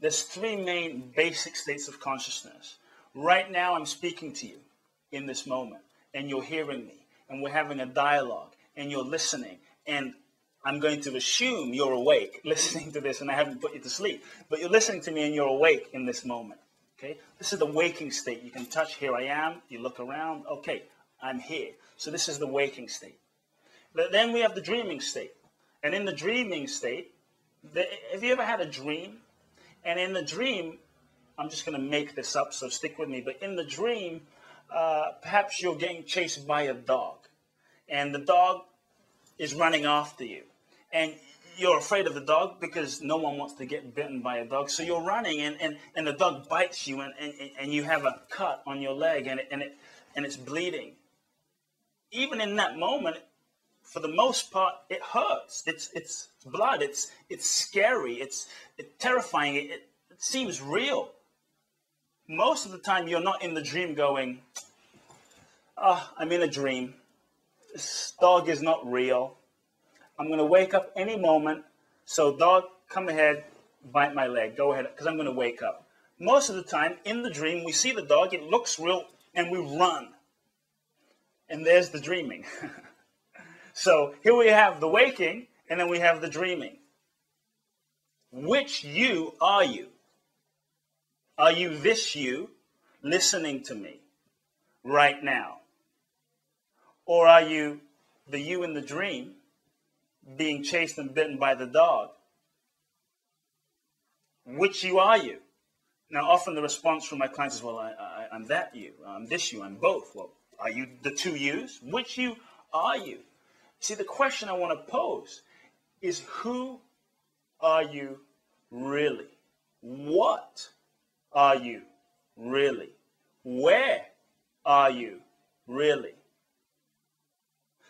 There's three main basic states of consciousness. Right now, I'm speaking to you in this moment, and you're hearing me, and we're having a dialogue, and you're listening, and I'm going to assume you're awake listening to this, and I haven't put you to sleep, but you're listening to me and you're awake in this moment. Okay? This is the waking state. You can touch, here I am, you look around, okay, I'm here. So this is the waking state. But then we have the dreaming state. And in the dreaming state, have you ever had a dream? And in the dream, I'm just going to make this up, so stick with me, but in the dream, perhaps you're getting chased by a dog, and the dog is running after you, and you're afraid of the dog because no one wants to get bitten by a dog, so you're running, and the dog bites you, and you have a cut on your leg, and it's bleeding. Even in that moment, for the most part, it hurts. It's blood. It's scary. It's terrifying. It seems real. Most of the time, you're not in the dream going, "Ah, I'm in a dream. This dog is not real. I'm going to wake up any moment. So dog, come ahead, bite my leg. Go ahead, because I'm going to wake up." Most of the time, in the dream, we see the dog. It looks real, and we run. And there's the dreaming. So here we have the waking, and then we have the dreaming. Which you are you? Are you this you listening to me right now? Or are you the you in the dream being chased and bitten by the dog? Which you are you? Now, often the response from my clients is, well, I'm that you, I'm this you, I'm both. Well, are you the two yous? Which you are you? See, the question I want to pose is, who are you really? What are you really? Where are you really?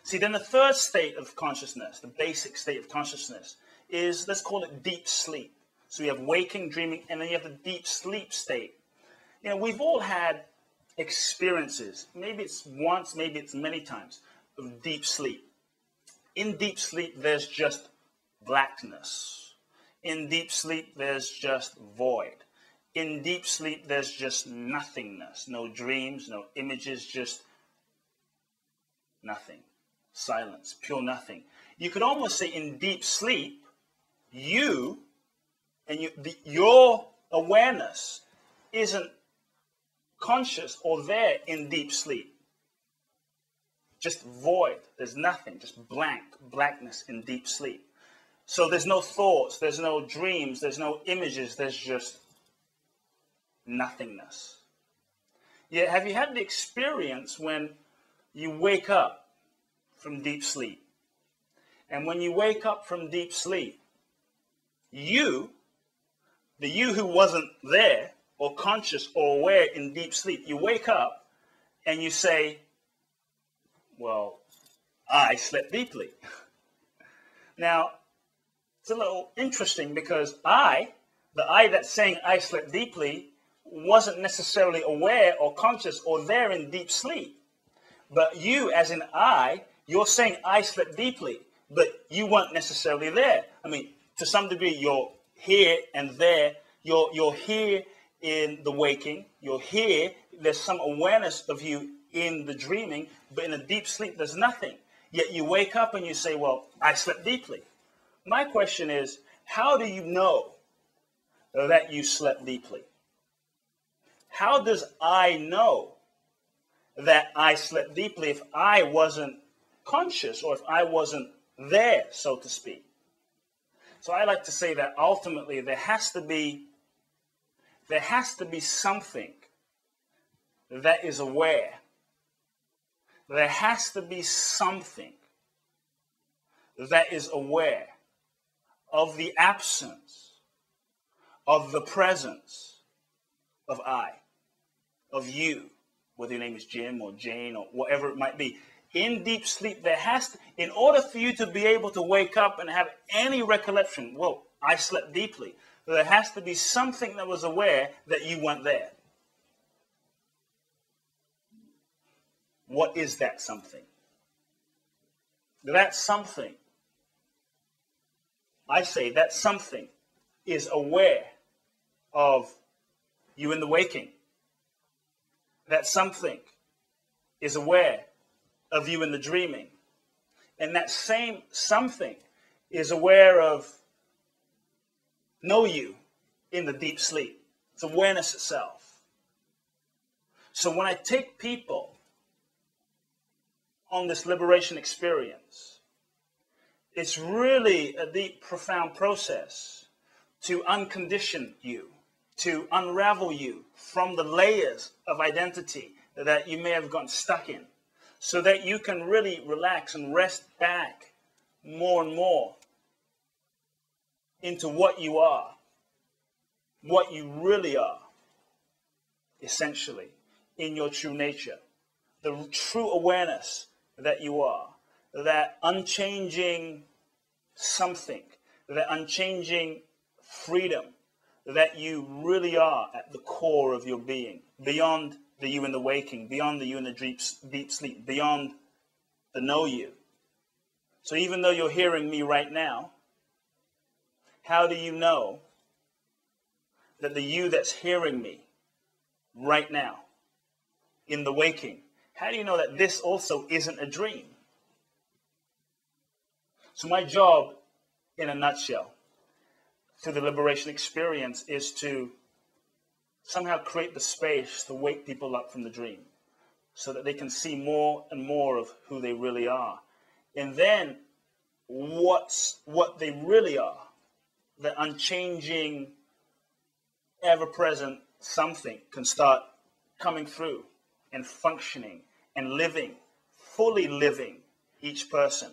See, then the third state of consciousness, the basic state of consciousness, is, let's call it deep sleep. So you have waking, dreaming, and then you have the deep sleep state. You know, we've all had experiences, maybe it's once, maybe it's many times, of deep sleep. In deep sleep, there's just blackness. In deep sleep, there's just void. In deep sleep, there's just nothingness. No dreams, no images, just nothing. Silence, pure nothing. You could almost say in deep sleep, you and your awareness isn't conscious or there in deep sleep. Just void. There's nothing, just blackness in deep sleep. So there's no thoughts, there's no dreams, there's no images, there's just nothingness. Yet, have you had the experience when you wake up from deep sleep? And when you wake up from deep sleep, you, the you who wasn't there or conscious or aware in deep sleep, you wake up and you say, well, I slept deeply. Now, it's a little interesting because the I that's saying I slept deeply, wasn't necessarily aware or conscious or there in deep sleep. But you, as in you're saying I slept deeply, but you weren't necessarily there. I mean, to some degree, you're here and there. You're here in the waking. You're here. There's some awareness of you in the dreaming, but in a deep sleep, there's nothing. Yet you wake up and you say, well, I slept deeply. My question is, how do you know that you slept deeply? How does I know that I slept deeply if I wasn't conscious or if I wasn't there, so to speak? So I like to say that ultimately there has to be something that is aware. There has to be something that is aware of the absence, of the presence of I, of you, whether your name is Jim or Jane or whatever it might be. In deep sleep, there has to, in order for you to be able to wake up and have any recollection, well, I slept deeply, there has to be something that was aware that you weren't there. What is that something? That something, I say that something is aware of you in the waking. That something is aware of you in the dreaming. And that same something is aware of know you in the deep sleep. It's awareness itself. So when I take people on this liberation experience, it's really a deep, profound process to uncondition you, to unravel you from the layers of identity that you may have gotten stuck in, so that you can really relax and rest back more and more into what you are, what you really are, essentially, in your true nature. The true awareness that you are, that unchanging something, that unchanging freedom that you really are at the core of your being, beyond the you in the waking, beyond the you in the deep sleep, beyond the know you. So even though you're hearing me right now, how do you know that the you that's hearing me right now in the waking, how do you know that this also isn't a dream? So my job, in a nutshell, through the liberation experience, is to somehow create the space to wake people up from the dream so that they can see more and more of who they really are. And then what they really are, the unchanging, ever-present something, can start coming through and functioning and living, fully living each person.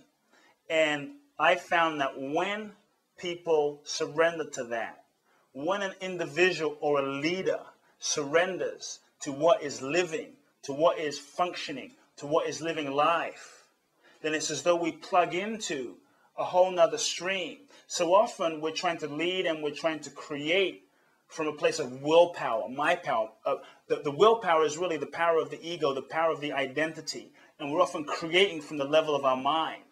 And I found that when people surrender to that, when an individual or a leader surrenders to what is living, to what is functioning, to what is living life, then it's as though we plug into a whole nother stream. So often we're trying to lead and we're trying to create from a place of willpower, my power. The willpower is really the power of the ego, the power of the identity. And we're often creating from the level of our mind.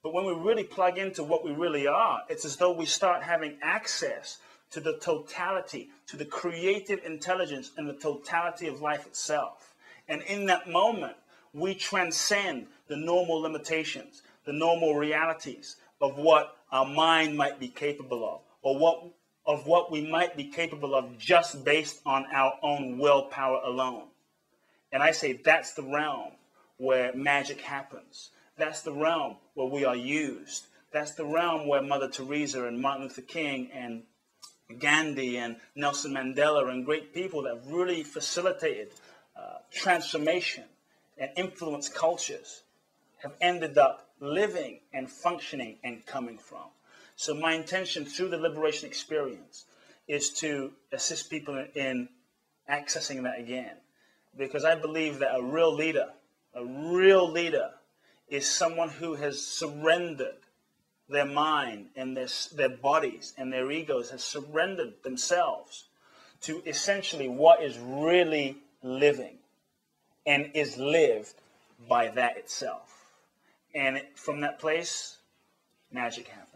But when we really plug into what we really are, it's as though we start having access to the totality, to the creative intelligence and the totality of life itself. And in that moment, we transcend the normal limitations, the normal realities of what our mind might be capable of, or what we might be capable of just based on our own willpower alone. And I say that's the realm where magic happens. That's the realm where we are used. That's the realm where Mother Teresa and Martin Luther King and Gandhi and Nelson Mandela and great people that have really facilitated transformation and influenced cultures have ended up living and functioning and coming from. So my intention through the liberation experience is to assist people in accessing that again. Because I believe that a real leader is someone who has surrendered their mind and their bodies and their egos, has surrendered themselves to essentially what is really living and is lived by that itself. And from that place, magic happens.